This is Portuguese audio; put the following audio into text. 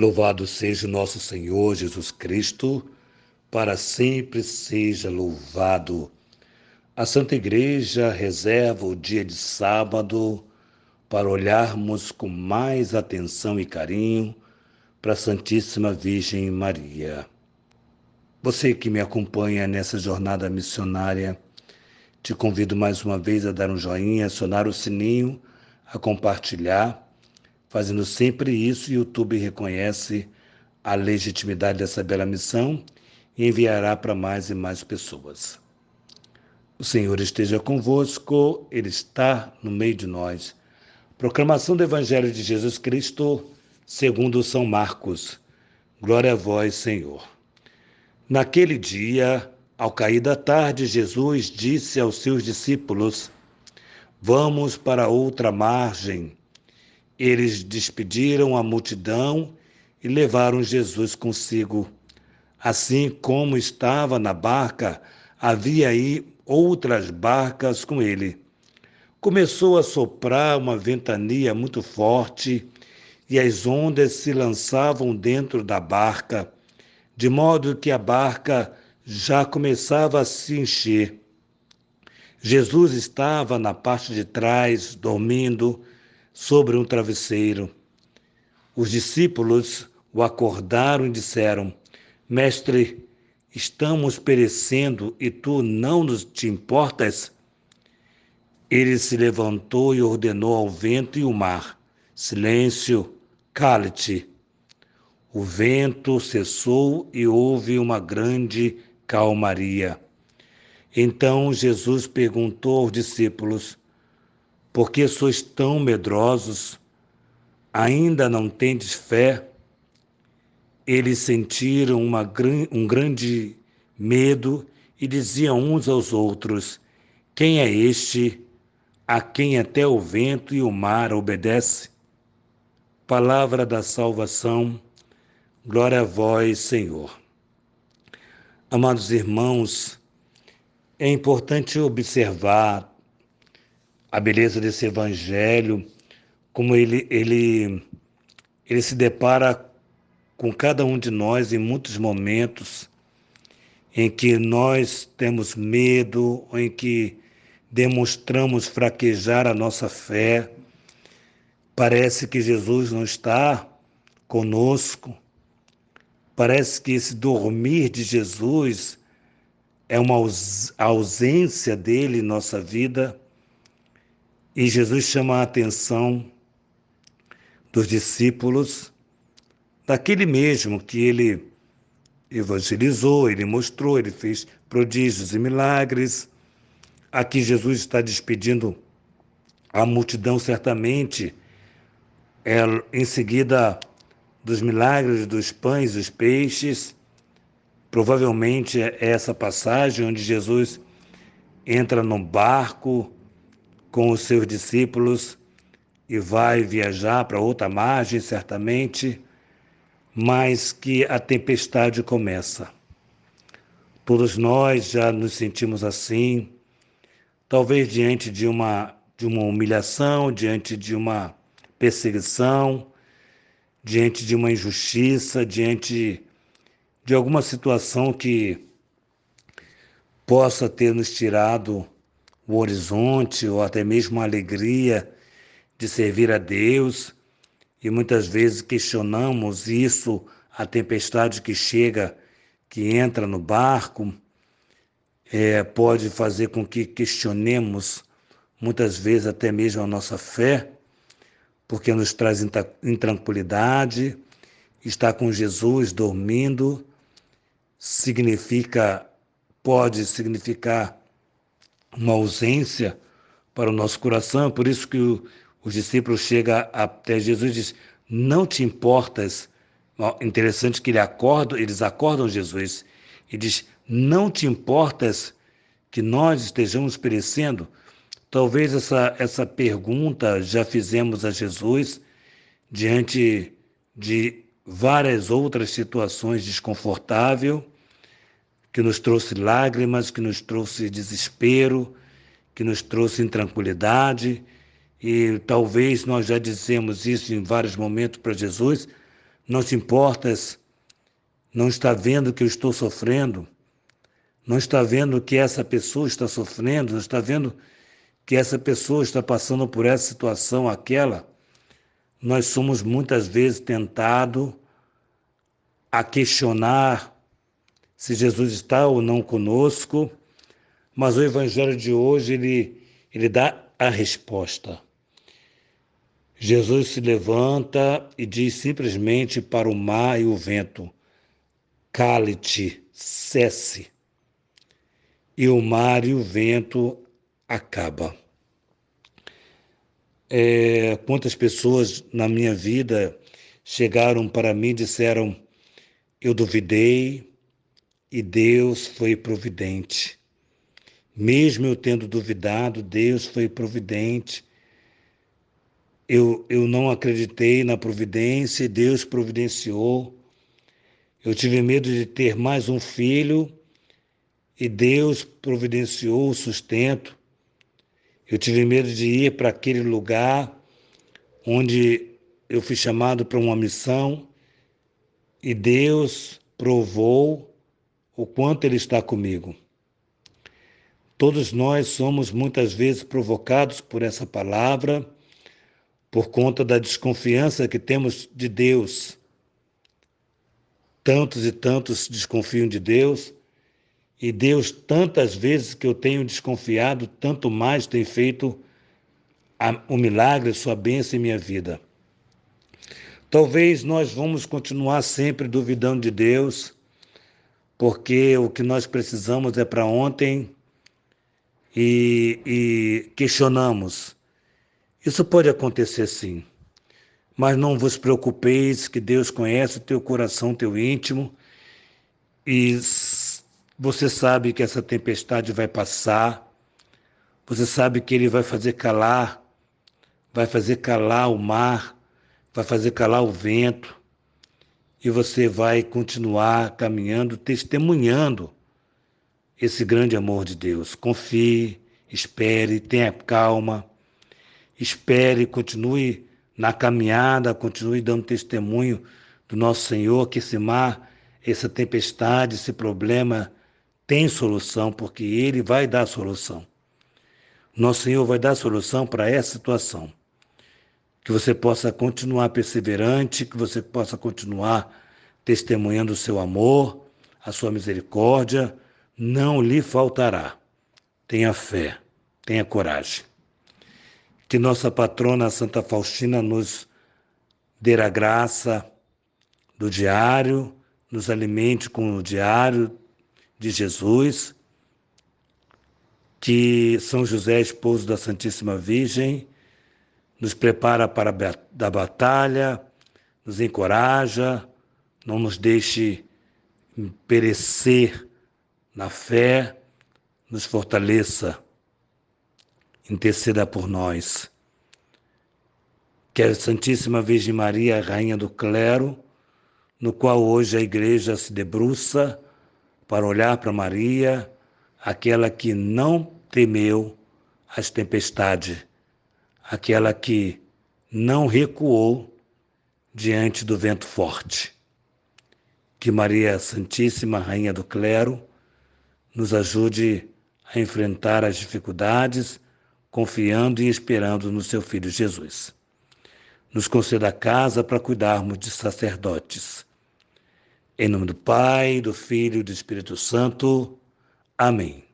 Louvado seja o nosso Senhor Jesus Cristo, para sempre seja louvado. A Santa Igreja reserva o dia de sábado para olharmos com mais atenção e carinho para a Santíssima Virgem Maria. Você que me acompanha nessa jornada missionária, te convido mais uma vez a dar um joinha, acionar o sininho, a compartilhar. Fazendo sempre isso, o YouTube reconhece a legitimidade dessa bela missão e enviará para mais e mais pessoas. O Senhor esteja convosco, Ele está no meio de nós. Proclamação do Evangelho de Jesus Cristo, segundo São Marcos. Glória a vós, Senhor. Naquele dia, ao cair da tarde, Jesus disse aos seus discípulos: Vamos para outra margem. Eles despediram a multidão e levaram Jesus consigo. Assim como estava na barca, havia aí outras barcas com ele. Começou a soprar uma ventania muito forte e as ondas se lançavam dentro da barca, de modo que a barca já começava a se encher. Jesus estava na parte de trás, dormindo sobre um travesseiro. Os discípulos o acordaram e disseram: Mestre, estamos perecendo e tu não te importas? Ele se levantou e ordenou ao vento e ao mar: Silêncio, cale-te. O vento cessou e houve uma grande calmaria. Então Jesus perguntou aos discípulos: Por que sois tão medrosos? Ainda não tendes fé? Eles sentiram um grande medo e diziam uns aos outros: Quem é este a quem até o vento e o mar obedece? Palavra da salvação, glória a vós, Senhor. Amados irmãos, é importante observar a beleza desse evangelho, como ele se depara com cada um de nós em muitos momentos em que nós temos medo, ou em que demonstramos fraquejar a nossa fé. Parece que Jesus não está conosco. Parece que esse dormir de Jesus é uma ausência dele em nossa vida. E Jesus chama a atenção dos discípulos, daquele mesmo que ele evangelizou, ele mostrou, ele fez prodígios e milagres. Aqui Jesus está despedindo a multidão, certamente, em seguida dos milagres dos pães e dos peixes. Provavelmente é essa passagem onde Jesus entra num barco com os seus discípulos e vai viajar para outra margem, certamente, mas que a tempestade começa. Todos nós já nos sentimos assim, talvez diante de uma humilhação, diante de uma perseguição, diante de uma injustiça, diante de alguma situação que possa ter nos tirado o horizonte ou até mesmo a alegria de servir a Deus, e muitas vezes questionamos isso, a tempestade que chega, que entra no barco, pode fazer com que questionemos muitas vezes até mesmo a nossa fé, porque nos traz intranquilidade. Estar com Jesus dormindo pode significar uma ausência para o nosso coração. Por isso que os discípulos chegam até Jesus e dizem: Não te importas? Interessante que eles acordam Jesus e diz: Não te importas que nós estejamos perecendo? Talvez essa pergunta já fizemos a Jesus diante de várias outras situações desconfortáveis, que nos trouxe lágrimas, que nos trouxe desespero, que nos trouxe intranquilidade. E talvez nós já dissemos isso em vários momentos para Jesus: não te importas, não está vendo que eu estou sofrendo, não está vendo que essa pessoa está sofrendo, não está vendo que essa pessoa está passando por essa situação, aquela. Nós somos muitas vezes tentados a questionar se Jesus está ou não conosco, mas o Evangelho de hoje, ele dá a resposta. Jesus se levanta e diz simplesmente para o mar e o vento: cale-te, cesse. E o mar e o vento acabam. Quantas pessoas na minha vida chegaram para mim e disseram: eu duvidei e Deus foi providente. Mesmo eu tendo duvidado, Deus foi providente. Eu não acreditei na providência e Deus providenciou. Eu tive medo de ter mais um filho e Deus providenciou o sustento. Eu tive medo de ir para aquele lugar onde eu fui chamado para uma missão e Deus provou o quanto Ele está comigo. Todos nós somos muitas vezes provocados por essa palavra, por conta da desconfiança que temos de Deus. Tantos e tantos desconfiam de Deus, e Deus, tantas vezes que eu tenho desconfiado, tanto mais tem feito o milagre, a sua bênção em minha vida. Talvez nós vamos continuar sempre duvidando de Deus, porque o que nós precisamos é para ontem e questionamos. Isso pode acontecer sim, mas não vos preocupeis que Deus conhece o teu coração, teu íntimo, e você sabe que essa tempestade vai passar, você sabe que Ele vai fazer calar o mar, vai fazer calar o vento, e você vai continuar caminhando, testemunhando esse grande amor de Deus. Confie, espere, tenha calma, espere, continue na caminhada, continue dando testemunho do nosso Senhor, que esse mar, essa tempestade, esse problema tem solução, porque Ele vai dar a solução. Nosso Senhor vai dar a solução para essa situação. Que você possa continuar perseverante, que você possa continuar testemunhando o seu amor, a sua misericórdia, não lhe faltará. Tenha fé, tenha coragem. Que nossa patrona Santa Faustina nos dê a graça do diário, nos alimente com o diário de Jesus, que São José, esposo da Santíssima Virgem, nos prepara para a batalha, nos encoraja, não nos deixe perecer na fé, nos fortaleça, interceda por nós. Que a Santíssima Virgem Maria, Rainha do Clero, no qual hoje a Igreja se debruça para olhar para Maria, aquela que não temeu as tempestades, aquela que não recuou diante do vento forte. Que Maria Santíssima, Rainha do Clero, nos ajude a enfrentar as dificuldades, confiando e esperando no seu Filho Jesus. Nos conceda a casa para cuidarmos de sacerdotes. Em nome do Pai, do Filho e do Espírito Santo. Amém.